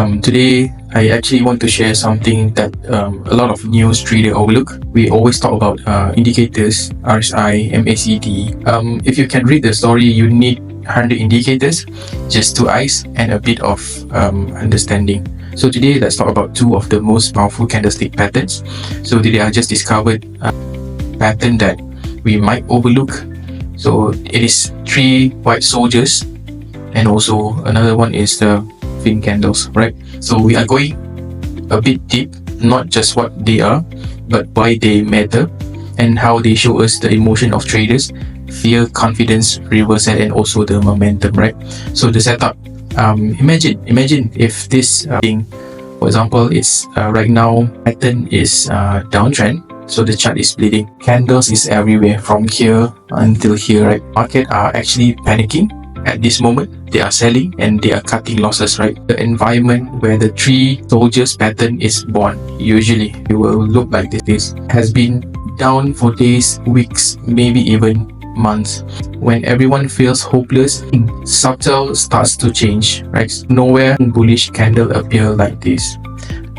Today I actually want to share something that a lot of news trader overlook. We always talk about indicators, RSI, MACD. If you can read the story, you need 100 indicators, just 2 eyes and a bit of understanding. So today let's talk about 2 of the most powerful candlestick patterns. So today I just discovered a pattern that we might overlook. So it is 3 white soldiers, and also another one is the fin candles, right? So we are going a bit deep, not just what they are, but why they matter and how they show us the emotion of traders, fear, confidence, reversal, and also the momentum, right? So the setup, imagine if this thing, for example, it's right now pattern is downtrend. So the chart is bleeding, candles is everywhere from here until here, right? Market are actually panicking at this moment. They are selling and they are cutting losses, right? The environment where the 3 soldiers pattern is born, usually it will look like this, has been down for days, weeks, maybe even months. When everyone feels hopeless, subtle starts to change, right? Nowhere bullish candle appear like this.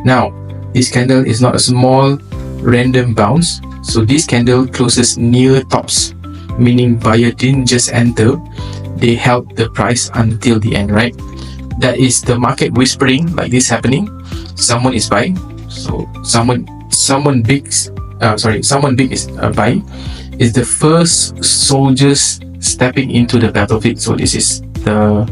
Now, this candle is not a small random bounce. So this candle closes near tops, meaning buyer didn't just enter, they held the price until the end, right? That is the market whispering like this happening. Someone is buying. So someone big is buying. Is the first soldiers stepping into the battlefield. So this is the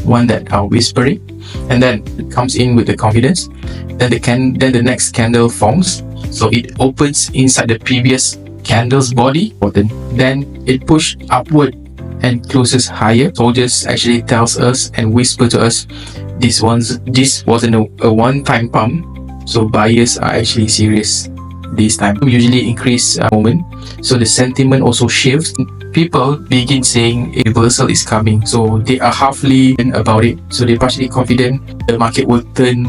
one that are whispering, and then it comes in with the confidence. Then the next candle forms. So it opens inside the previous candle's body. Then it push upward and closes higher. Soldiers actually tells us and whisper to us, this wasn't a one-time pump. So buyers are actually serious this time. Usually increase moment. So the sentiment also shifts. People begin saying a reversal is coming. So they are halfly about it. So they're partially confident the market will turn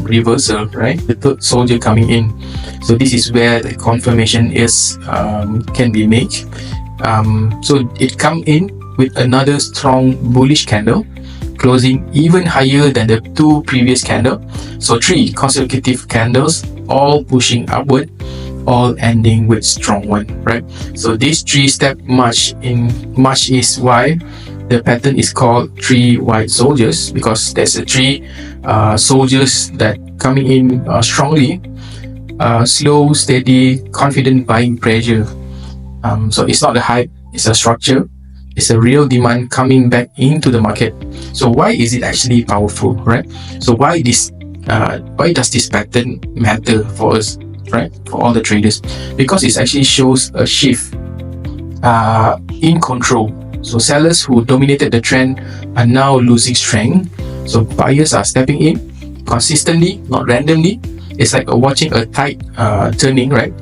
reversal, right? The third soldier coming in. So this is where the confirmation is can be made. So it come in with another strong bullish candle, closing even higher than the 2 previous candles. So 3 consecutive candles, all pushing upward, all ending with strong one, right? So this 3-step march is why the pattern is called 3 white soldiers, because there's a 3 soldiers that coming in strongly, slow, steady, confident buying pressure. So it's not a hype, it's a structure, it's a real demand coming back into the market. So why is it actually powerful, right? So why does this pattern matter for us, right? For all the traders, because it actually shows a shift in control. So sellers who dominated the trend are now losing strength. So buyers are stepping in consistently, not randomly. It's like watching a tide turning, right?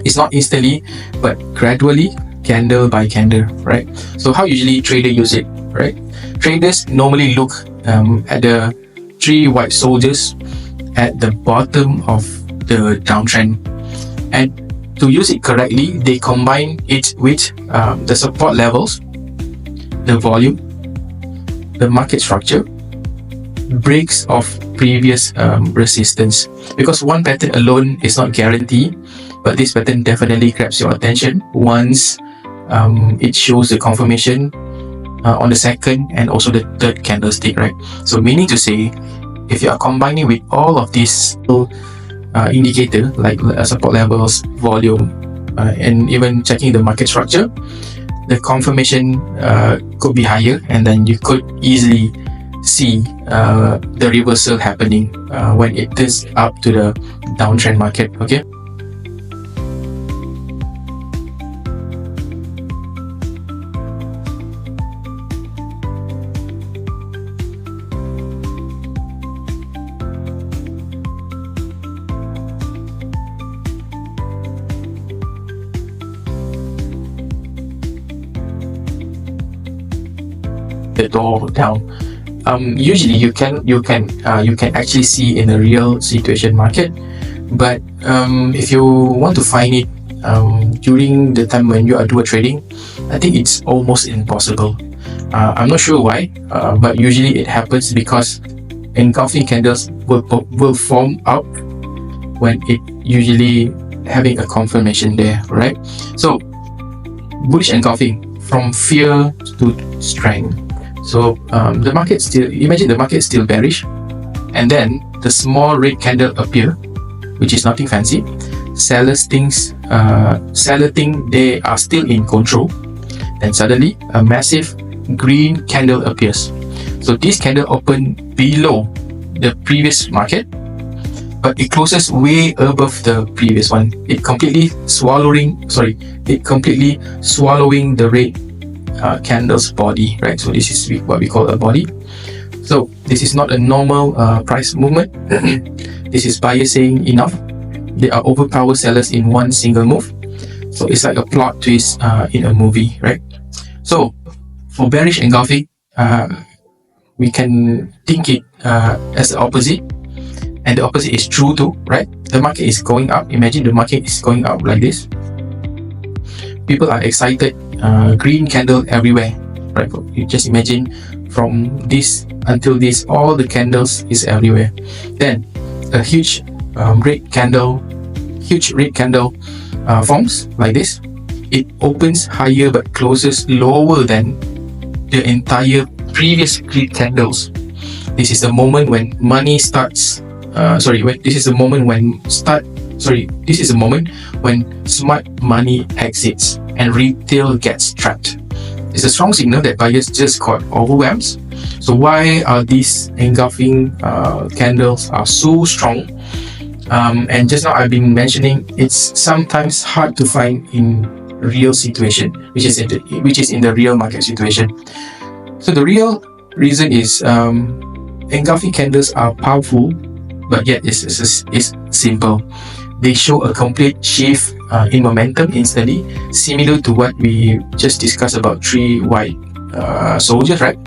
It's not instantly, but gradually, candle by candle, right? So how usually trader use it, right? Traders normally look at the 3 white soldiers at the bottom of the downtrend, and to use it correctly, they combine it with the support levels, the volume, the market structure, breaks of previous resistance. Because one pattern alone is not guaranteed, but this pattern definitely grabs your attention once it shows the confirmation on the second and also the third candlestick, right? So meaning to say, if you are combining with all of these indicator like support levels, volume, and even checking the market structure, the confirmation could be higher, and then you could easily see the reversal happening when it turns up to the downtrend market. Okay. The door down. Usually you can actually see in a real situation market, but if you want to find it during the time when you are doing trading, I think it's almost impossible. I'm not sure why, but usually it happens because engulfing candles will form out when it usually having a confirmation there, right? So bullish engulfing from fear to strength. So the market still, imagine the market still bearish, and then the small red candle appear, which is nothing fancy. Seller think they are still in control. Then suddenly a massive green candle appears. So this candle opened below the previous market, but it closes way above the previous one. It completely swallowing the red candle's body, right? So this is what we call a body. So this is not a normal price movement. This is buyer saying enough. They are overpower sellers in one single move. So it's like a plot twist in a movie, right? So for bearish engulfing, we can think it as the opposite, and the opposite is true too, right? The market is going up. Imagine the market is going up like this. People are excited, green candle everywhere, right? You just imagine from this until this, all the candles is everywhere. Then a huge red candle forms like this. It opens higher but closes lower than the entire previous green candles. This is the moment when money starts. This is the moment when smart money exits and retail gets trapped. It's a strong signal that buyers just got overwhelmed. So why are these engulfing candles are so strong? And just now I've been mentioning, it's sometimes hard to find in real situation, which is in the real market situation. So the real reason is engulfing candles are powerful, but yet it's simple. They show a complete shift in momentum instantly, similar to what we just discussed about 3 white soldiers, right?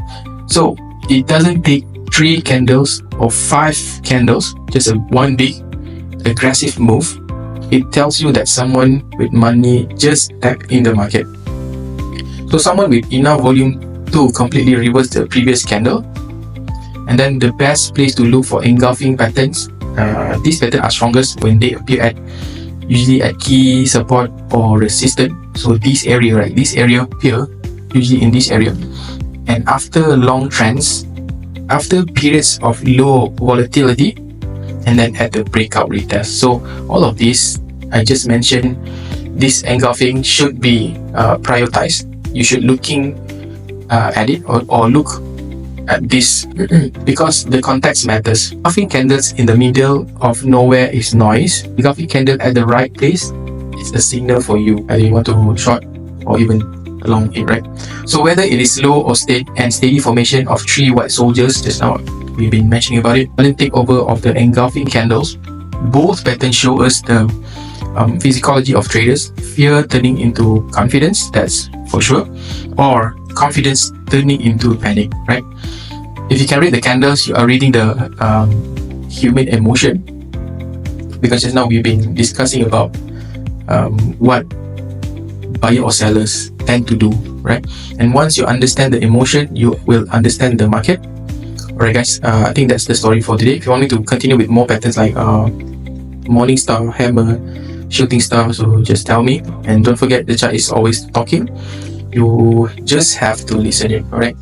So it doesn't take 3 candles or 5 candles, just one big aggressive move. It tells you that someone with money just tapped in the market. So someone with enough volume to completely reverse the previous candle. And then the best place to look for engulfing patterns, these patterns are strongest when they appear usually at key support or resistance. So this area, right? This area here, usually in this area. And after long trends, after periods of low volatility, and then at the breakout retest. So all of this I just mentioned, this engulfing should be prioritized. You should looking at it or look at this because the context matters. Engulfing candles in the middle of nowhere is noise. Engulfing candle at the right place is a signal for you whether you want to short or even long it, right? So whether it is slow or steady formation of 3 white soldiers, just now we've been mentioning about it, sudden takeover of the engulfing candles, both patterns show us the physiology of traders. Fear turning into confidence, that's for sure, or confidence turning into panic, right? If you can read the candles, you are reading the human emotion, because just now we've been discussing about what buyer or sellers tend to do, right? And once you understand the emotion, you will understand the market. Alright guys, I think that's the story for today. If you want me to continue with more patterns like morning star, hammer, shooting star, so just tell me. And don't forget, the chart is always talking. You just have to listen it. Alright.